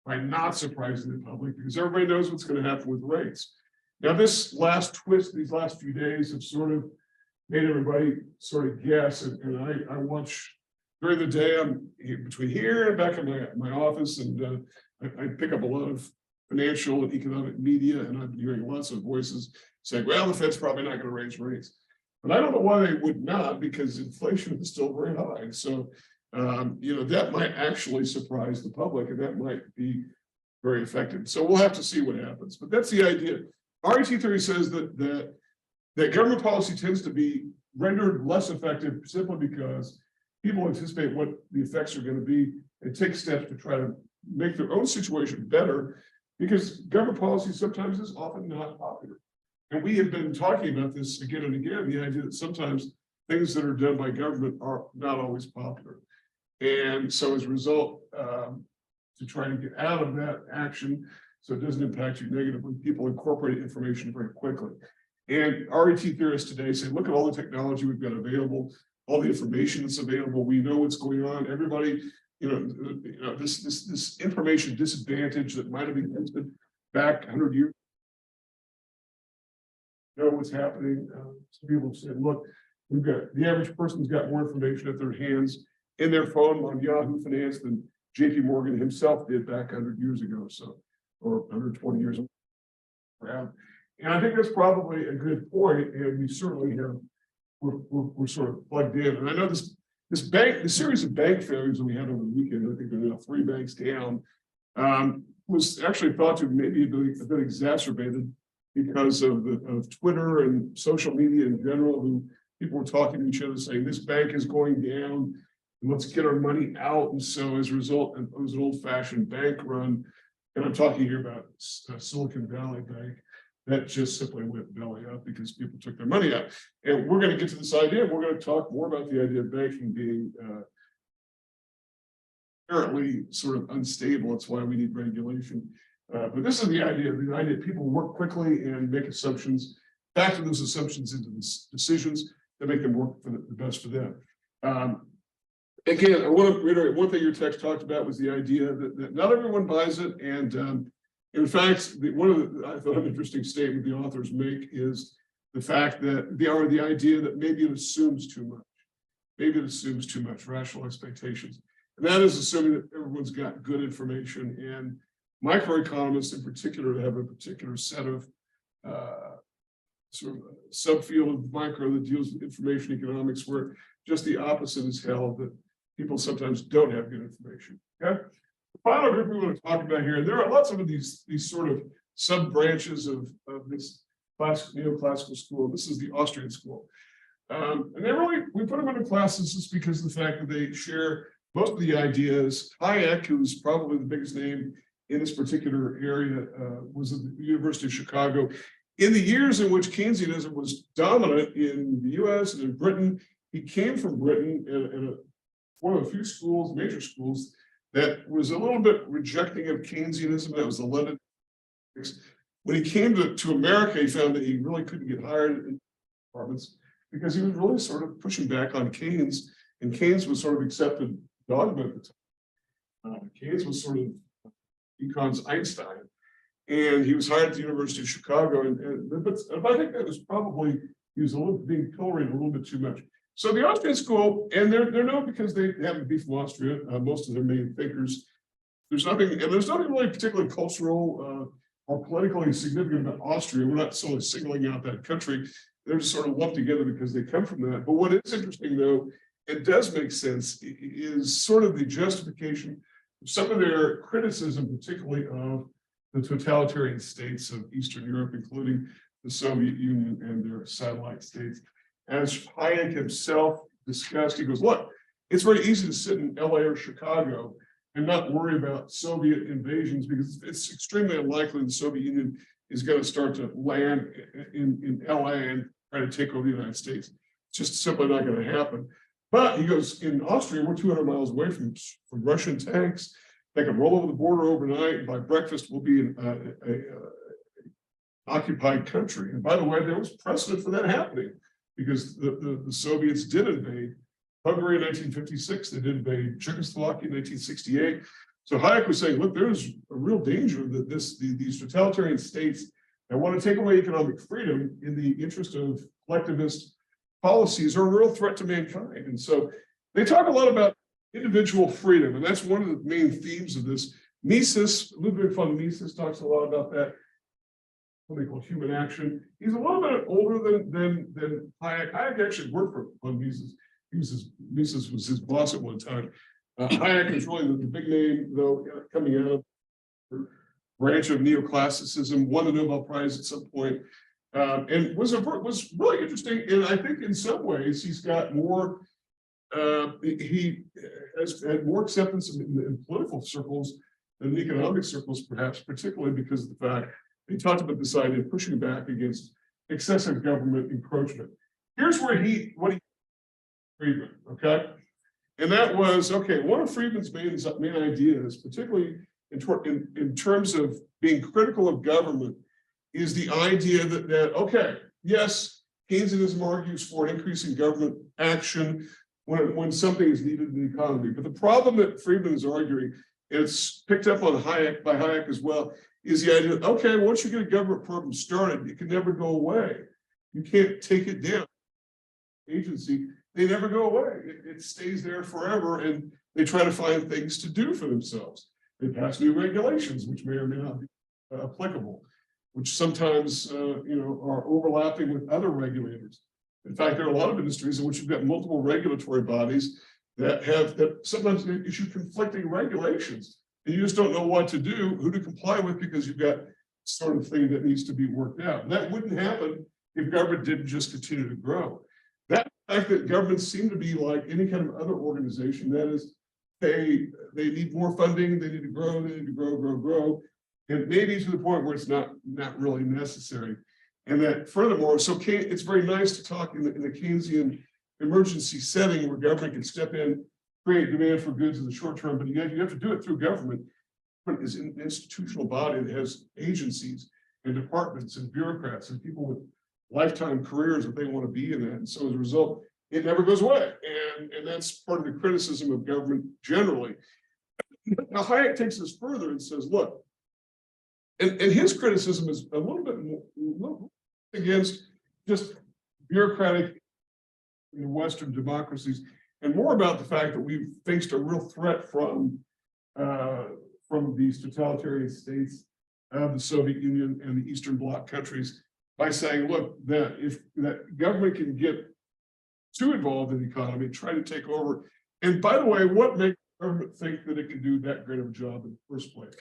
by not surprising the public, because everybody knows what's going to happen with rates. Now, this last twist, these last few days have sort of made everybody sort of guess, and I watch during the day. I'm between here and back in my office, and I pick up a lot of financial and economic media, and I'm hearing lots of voices saying, well, the Fed's probably not going to raise rates. But I don't know why they would not, because inflation is still very high. So, that might actually surprise the public, and that might be very effective. So we'll have to see what happens. But that's the idea. RET theory says that government policy tends to be rendered less effective simply because people anticipate what the effects are going to be and take steps to try to make their own situation better, because government policy sometimes is often not popular. And we have been talking about this again and again, the idea that sometimes things that are done by government are not always popular. And so as a result, to try to get out of that action so it doesn't impact you negatively, people incorporate information very quickly. And RET theorists today say, look at all the technology we've got available, all the information that's available. We know what's going on. Everybody, this information disadvantage that might have existed back 100 years. Know what's happening. Some people said, look, we've got the average person's got more information at their hands in their phone on Yahoo Finance than JP Morgan himself did back 100 years ago, so, or 120 years ago. And I think that's probably a good point, and we certainly have, we're sort of plugged in. And I know the series of bank failures that we had over the weekend, I think there are now 3 banks down, was actually thought to maybe a bit exacerbated because of Twitter and social media in general, who people were talking to each other saying this bank is going down and let's get our money out. And so as a result, it was an old-fashioned bank run. And I'm talking here about Silicon Valley Bank that just simply went belly up because people took their money out. And we're going to get to this idea. We're going to talk more about the idea of banking being apparently sort of unstable. That's why we need regulation. But this is the idea people work quickly and make assumptions, factor those assumptions into the decisions that make them work for the best for them. Again, I want to reiterate one thing your text talked about was the idea that not everyone buys it. And in fact, one of the, I thought, an interesting statement the authors make is the fact that the idea that maybe it assumes too much. Maybe it assumes too much rational expectations. And that is assuming that everyone's got good information, and microeconomists in particular have a particular set of sort of a subfield of micro that deals with information economics, where just the opposite is held, that people sometimes don't have good information. Okay. The final group we want to talk about here, and there are lots of these sort of sub branches of this neoclassical school. This is the Austrian school. And we put them into classes just because of the fact that they share most of the ideas. Hayek, who's probably the biggest name in this particular area, was at the University of Chicago. In the years in which Keynesianism was dominant in the US and in Britain, he came from Britain and one of the few schools, major schools, that was a little bit rejecting of Keynesianism. That was the London. When he came to America, he found that he really couldn't get hired in departments because he was really sort of pushing back on Keynes, and Keynes was sort of accepted dogma at the time. Keynes was sort of econ's Einstein, and he was hired at the University of Chicago. But I think that was probably, he was being pilloried a little bit too much. So the Austrian school, and they're known because they happen to be from Austria, most of their main thinkers. There's nothing really particularly cultural or politically significant about Austria. We're not sort of singling out that country. They're just sort of lumped together because they come from that. But what is interesting, though, it does make sense, is sort of the justification of some of their criticism, particularly of the totalitarian states of Eastern Europe, including the Soviet Union and their satellite states. As Hayek himself discussed, he goes, look, it's very easy to sit in LA or Chicago and not worry about Soviet invasions, because it's extremely unlikely the Soviet Union is going to start to land in LA and try to take over the United States. It's just simply not going to happen. But he goes, in Austria, we're 200 miles away from Russian tanks. They can roll over the border overnight, and by breakfast we'll be in an occupied country. And by the way, there was precedent for that happening, because the Soviets did invade Hungary in 1956. They did invade Czechoslovakia in 1968. So Hayek was saying, look, there's a real danger that these totalitarian states that want to take away economic freedom in the interest of collectivist policies are a real threat to mankind. And so they talk a lot about individual freedom, and that's one of the main themes of this. Mises, Ludwig von Mises, talks a lot about that, what they call human action. He's a little bit older than Hayek. Hayek actually worked for von Mises. Mises was his boss at one time. Hayek is really the big name, though, coming out of the branch of neoclassicism, won the Nobel Prize at some point, and was really interesting. And I think in some ways he's got more. He has had more acceptance in political circles than economic circles, perhaps, particularly because of the fact he talked about this idea of pushing back against excessive government encroachment. Here's where Friedman, okay? And that was, okay, one of Friedman's main ideas, particularly in terms of being critical of government, is the idea that okay, yes, Keynesianism argues for an increase in government action when something is needed in the economy. But the problem that Friedman is arguing, and it's picked up on by Hayek as well, is the idea that, okay, once you get a government program started, it can never go away. You can't take it down. Agency, they never go away. It stays there forever, and they try to find things to do for themselves. They pass new regulations, which may or may not be applicable, which sometimes are overlapping with other regulators. In fact, there are a lot of industries in which you've got multiple regulatory bodies that sometimes issue conflicting regulations, and you just don't know what to do, who to comply with, because you've got sort of thing that needs to be worked out. And that wouldn't happen if government didn't just continue to grow. That fact that governments seem to be like any kind of other organization, that is, they need more funding, they need to grow, grow, and maybe to the point where it's not really necessary. And that furthermore, so it's very nice to talk in the Keynesian emergency setting where government can step in, create demand for goods in the short term, but you have to do it through government. Government is an institutional body that has agencies and departments and bureaucrats and people with lifetime careers that they want to be in that. And so as a result, it never goes away. And that's part of the criticism of government generally. Now, Hayek takes this further and says, look, and his criticism is a little bit more against just bureaucratic Western democracies, and more about the fact that we've faced a real threat from these totalitarian states of the Soviet Union and the Eastern Bloc countries, by saying, look, that if that government can get too involved in the economy, try to take over. And by the way, what makes government think that it can do that great of a job in the first place?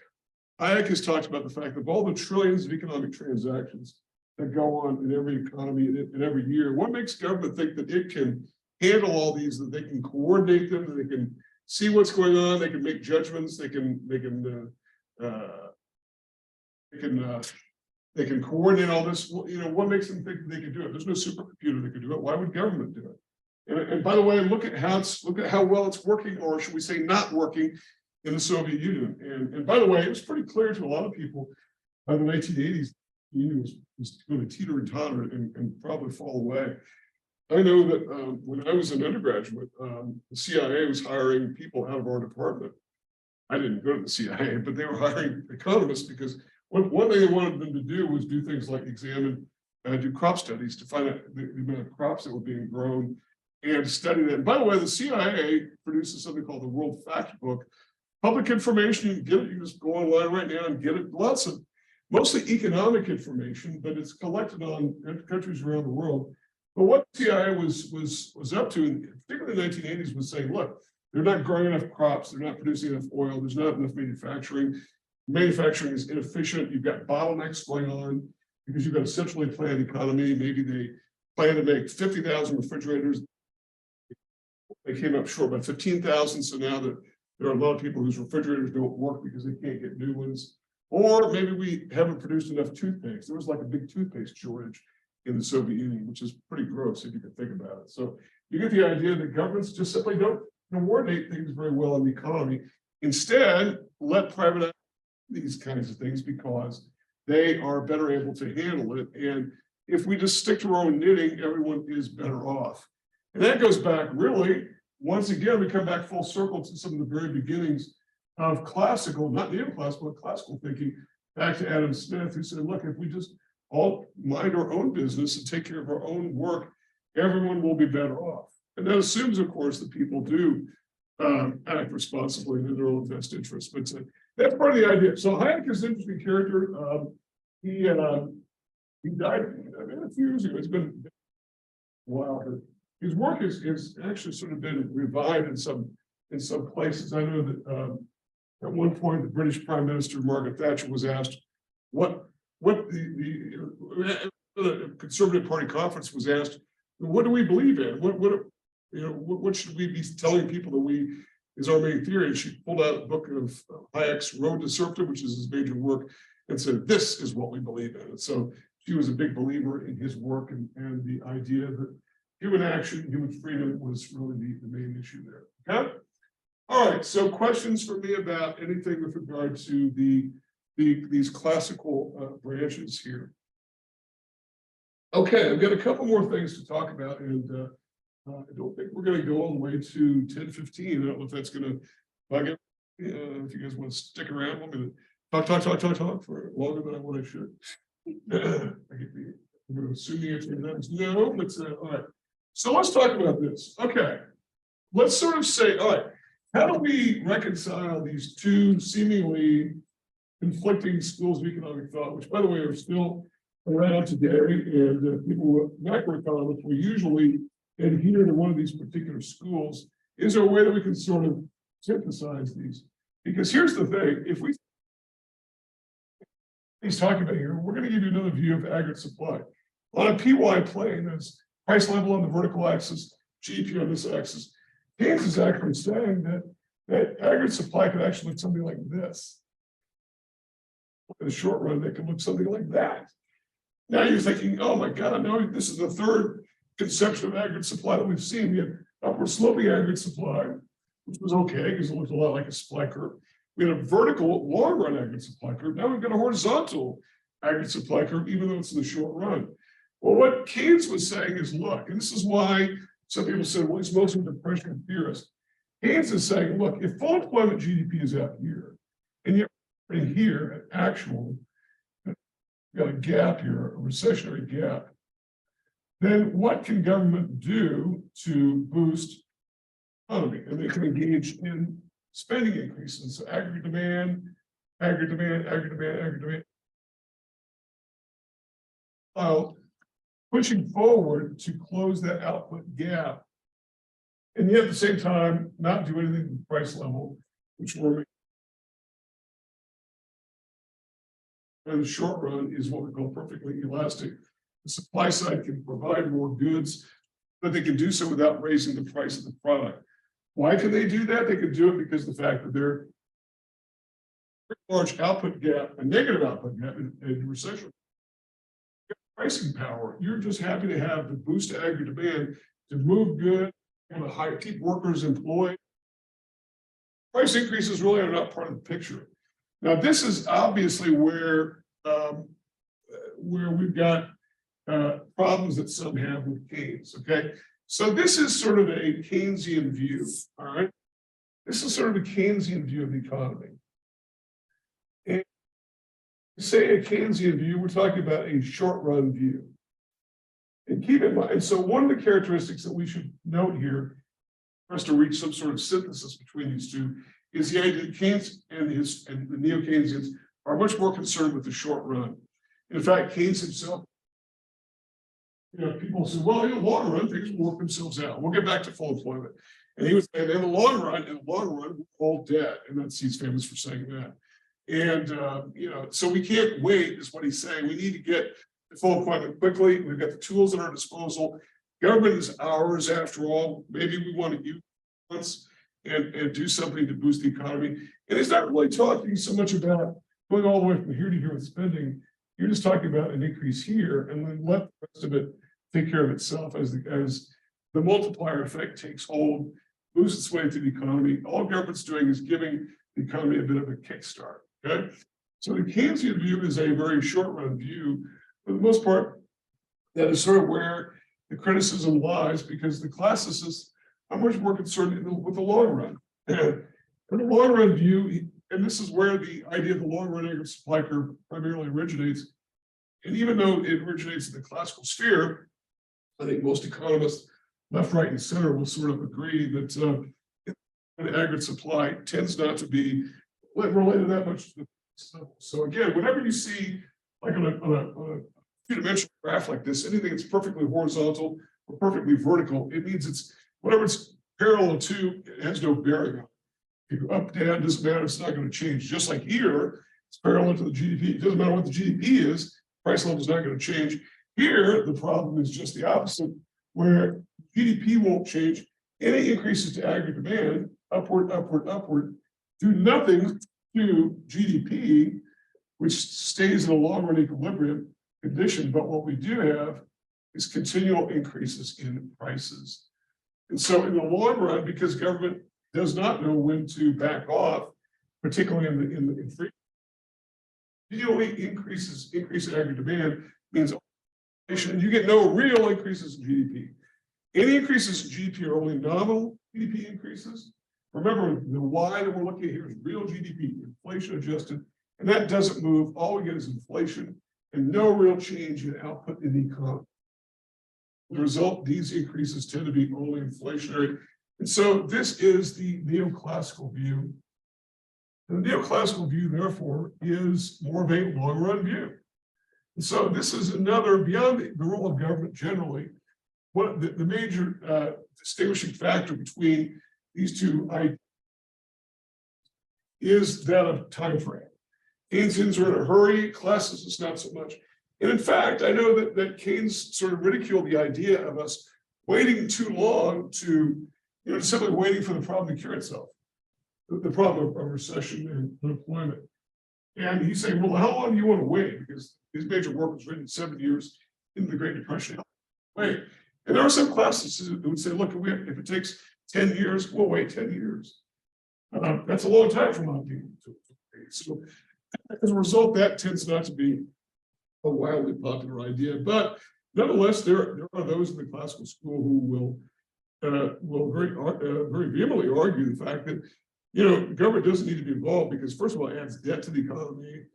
Hayek has talked about the fact that of all the trillions of economic transactions that go on in every economy in every year, what makes government think that it can handle all these, that they can coordinate them, that they can see what's going on, they can make judgments, they can coordinate all this. Well, what makes them think that they can do it? There's no supercomputer that can do it. Why would government do it? And by the way, look at how well it's working, or should we say not working, in the Soviet Union. And by the way, it was pretty clear to a lot of people by the 1980s, the Union was going to teeter and totter and probably fall away. I know that when I was an undergraduate, the CIA was hiring people out of our department. I didn't go to the CIA, but they were hiring economists because one thing they wanted them to do was do things like examine, do crop studies to find out the amount of crops that were being grown and study that. And by the way, the CIA produces something called the World Fact Book. Public information, you can get it, you can just go online right now and get it. Lots of, mostly economic information, but it's collected on countries around the world. But what the CIA was up to, particularly in the 1980s, was saying, look, they're not growing enough crops, they're not producing enough oil, there's not enough manufacturing. Manufacturing is inefficient, you've got bottlenecks going on because you've got a centrally planned economy. Maybe they plan to make 50,000 refrigerators. They came up short by 15,000, so now that there are a lot of people whose refrigerators don't work because they can't get new ones. Or maybe we haven't produced enough toothpaste. There was like a big toothpaste shortage in the Soviet Union, which is pretty gross if you can think about it. So you get the idea that governments just simply don't coordinate things very well in the economy. Instead, let private these kinds of things because they are better able to handle it. And if we just stick to our own knitting, everyone is better off. And that goes back really, once again, we come back full circle to some of the very beginnings of classical, not neoclassical, but classical thinking, back to Adam Smith, who said, look, if we just all mind our own business and take care of our own work, everyone will be better off. And that assumes, of course, that people do act responsibly in their own best interest. But that's part of the idea. So Hayek is an interesting character. He died, I mean, a few years ago. It's been a while. His work is actually sort of been revived in some places. I know that at one point the British Prime Minister Margaret Thatcher was asked what the Conservative Party conference was asked, what do we believe in? What should we be telling people that is our main theory? And she pulled out a book of Hayek's Road to Serfdom, which is his major work, and said, this is what we believe in. And so she was a big believer in his work and the idea that human action, human freedom was really the main issue there. Okay. All right. So questions for me about anything with regard to these classical branches here. Okay, I've got a couple more things to talk about, and I don't think we're going to go all the way to 10:15. I don't know if that's going to bug it. If you guys want to stick around, I'm going to talk for longer than I should. I'm going to assume the answer to that is no, but all right. So let's talk about this. Okay, let's sort of say, all right, how do we reconcile these two seemingly conflicting schools of economic thought, which, by the way, are still around today, and people with macroeconomics will usually adhere to one of these particular schools? Is there a way that we can sort of synthesize these? Because here's the thing: if he's talking about here, we're going to give you another view of aggregate supply on a PY plane. That's price level on the vertical axis, GDP on this axis. Keynes is actually saying that aggregate supply could actually look something like this. In the short run, they can look something like that. Now you're thinking, oh my God, no, this is the third conception of aggregate supply that we've seen. We had upward sloping aggregate supply, which was okay because it looked a lot like a supply curve. We had a vertical long run aggregate supply curve. Now we've got a horizontal aggregate supply curve, even though it's in the short run. Well, what Keynes was saying is, look, and this is why some people said, well, he's mostly a depression theorist. Keynes is saying, look, if full employment GDP is out here, and you're in here at actual, you've got a gap here, a recessionary gap, then what can government do to boost economy? And they can engage in spending increases, so aggregate demand, aggregate demand, aggregate demand, aggregate demand. Pushing forward to close that output gap, and yet at the same time not do anything with price level, which will in the short run is what we call perfectly elastic. The supply side can provide more goods, but they can do so without raising the price of the product. Why can they do that? They can do it because of the fact that they're large output gap, a negative output gap in recession. Pricing power. You're just happy to have the boost to aggregate demand to move good and to keep workers employed. Price increases really are not part of the picture. Now, this is obviously where we've got problems that some have with Keynes. Okay, so this is sort of a Keynesian view. All right, this is sort of a Keynesian view of the economy. And say a Keynesian view, we're talking about a short-run view. And keep in mind, so one of the characteristics that we should note here, for us to reach some sort of synthesis between these two, is the idea that Keynes and the neo-Keynesians are much more concerned with the short run. In fact, Keynes himself, people say, well, in the long run, things will work themselves out. We'll get back to full employment. And he was saying, in the long run, we're all dead. And he's famous for saying that. And, so we can't wait, is what he's saying. We need to get to full employment quickly. We've got the tools at our disposal. Government is ours, after all. Maybe we want to use it once and do something to boost the economy. And he's not really talking so much about going all the way from here to here with spending. You're just talking about an increase here, and then let the rest of it take care of itself as the multiplier effect takes hold, boosts its way through the economy. All government's doing is giving the economy a bit of a kickstart. Okay, so the Keynesian view is a very short-run view. For the most part, that is sort of where the criticism lies, because the classicists are much more concerned with the long run. And in the long run view, and this is where the idea of the long run aggregate supply curve primarily originates, And even though it originates in the classical sphere, I think most economists, left, right, and center, will sort of agree that an aggregate supply tends not to be related that much to the price level. So again, whenever you see, like on a two-dimensional graph like this, anything that's perfectly horizontal or perfectly vertical, it means it's whatever it's parallel to, it has no bearing on it. If you go up, down, doesn't matter, it's not going to change. Just like here, it's parallel to the GDP. It doesn't matter what the GDP is, price level is not going to change. Here, the problem is just the opposite, where GDP won't change. Any increases to aggregate demand, upward, upward, upward, do nothing to GDP, which stays in a long-run equilibrium condition. But what we do have is continual increases in prices. And so in the long run, because government does not know when to back off, particularly in free, increase in aggregate demand means inflation, and you get no real increases in GDP. Any increases in GDP are only nominal GDP increases. Remember, the Y that we're looking at here is real GDP, inflation adjusted, and that doesn't move. All we get is inflation and no real change in output in the economy. As a result, these increases tend to be only inflationary. And so this is the neoclassical view. And the neoclassical view, therefore, is more of a long-run view. And so this is another, beyond the role of government generally, what the major distinguishing factor between these two ideas is that of time frame. Keynesians are in a hurry, classicists not so much. And in fact, I know that Keynes sort of ridiculed the idea of us waiting too long to, simply waiting for the problem to cure itself, the problem of recession and unemployment. And he's saying, well, how long do you want to wait? Because his major work was written 7 years into the Great Depression. Wait. And there are some classicists who would say, look, if it takes 10 years, we'll wait 10 years. That's a long time for my opinion. So as a result, that tends not to be a wildly popular idea. But nonetheless, there are those in the classical school who will very vehemently argue the fact that government doesn't need to be involved because, first of all, it adds debt to the economy,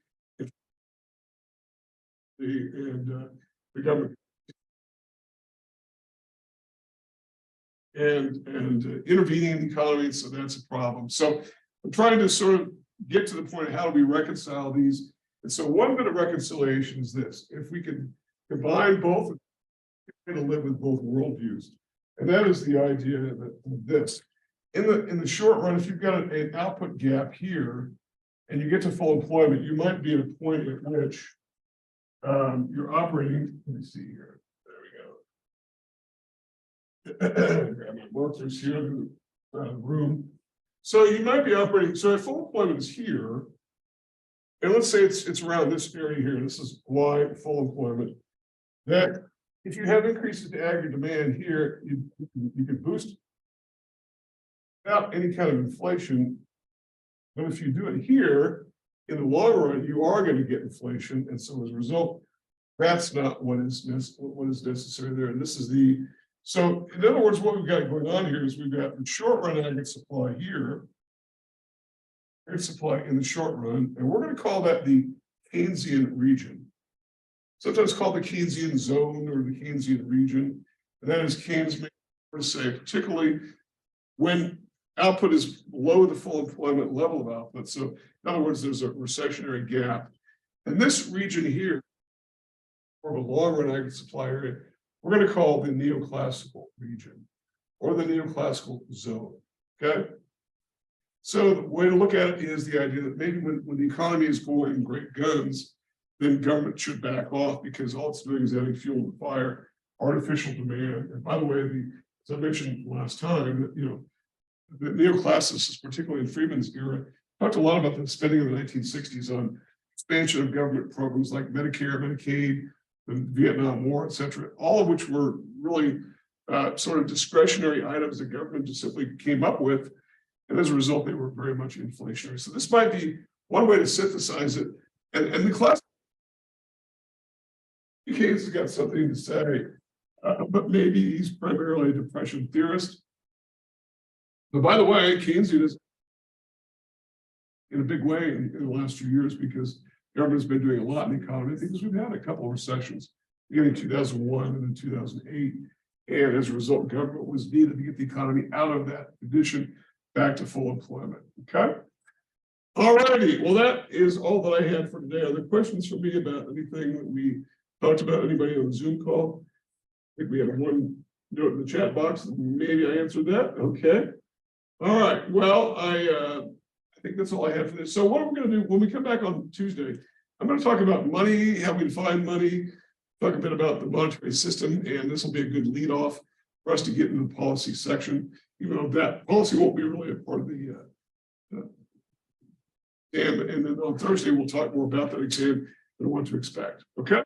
and the government and intervening in the economy, so that's a problem. So I'm trying to sort of get to the point of how do we reconcile these. And so one bit of reconciliation is this: if we can combine both, we're going to live with both worldviews. And that is the idea of this. In the short run, if you've got an output gap here and you get to full employment, you might be at a point at which you're operating. Let me see here. There we go. Grab my markers here in the room. So you might be operating. So if full employment is here, and let's say it's around this area here. This is Y, full employment. That if you have increases to aggregate demand here, you can boost without any kind of inflation. But if you do it here, in the long run, you are going to get inflation. And so as a result, that's not what is necessary there. And this is so in other words, what we've got going on here is we've got the short run aggregate supply here, aggregate supply in the short run, and we're going to call that the Keynesian region. Sometimes called the Keynesian zone or the Keynesian region. And that is Keynes may say, particularly when output is below the full employment level of output. So in other words, there's a recessionary gap. And this region here, or a long run aggregate supply area, we're going to call the neoclassical region or the neoclassical zone. Okay. So the way to look at it is the idea that maybe when the economy is going great guns, then government should back off because all it's doing is adding fuel to the fire, artificial demand. And by the way, as I mentioned last time, that the neoclassicists, particularly in Friedman's era, talked a lot about the spending in the 1960s on expansion of government programs like Medicare, Medicaid, the Vietnam War, et cetera, all of which were really sort of discretionary items that government just simply came up with. And as a result, they were very much inflationary. So this might be one way to synthesize it. And the class Keynes has got something to say, but maybe he's primarily a depression theorist. But by the way, Keynesianism in a big way in the last few years, because government's been doing a lot in the economy because we've had a couple of recessions, beginning in 2001 and then 2008. And as a result, government was needed to get the economy out of that condition back to full employment. Okay. All righty. Well, that is all that I had for today. Are there questions for me about anything that we talked about? Anybody on the Zoom call? I think we have one note in the chat box. Maybe I answered that. Okay. All right. Well, I think that's all I have for this. So what are we going to do when we come back on Tuesday? I'm going to talk about money, how we define money, talk a bit about the monetary system, and this will be a good lead off for us to get into the policy section, even though that policy won't be really a part of the exam. And then on Thursday, we'll talk more about that exam and what to expect. Okay.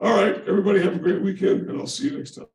All right. Everybody have a great weekend, and I'll see you next time.